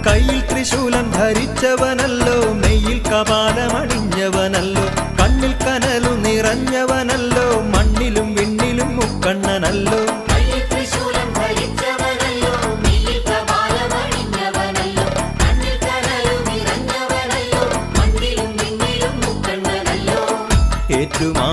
കയ്യിൽ ത്രിശൂലം ധരിച്ചവനല്ലോ, നെയ്യിൽ കപാലമണിഞ്ഞവനല്ലോ, കണ്ണിൽ കനലു നിറഞ്ഞവനല്ലോ, മണ്ണിലും വിണ്ണിലും മുക്കണ്ണനല്ലോ. ഏറ്റുമാ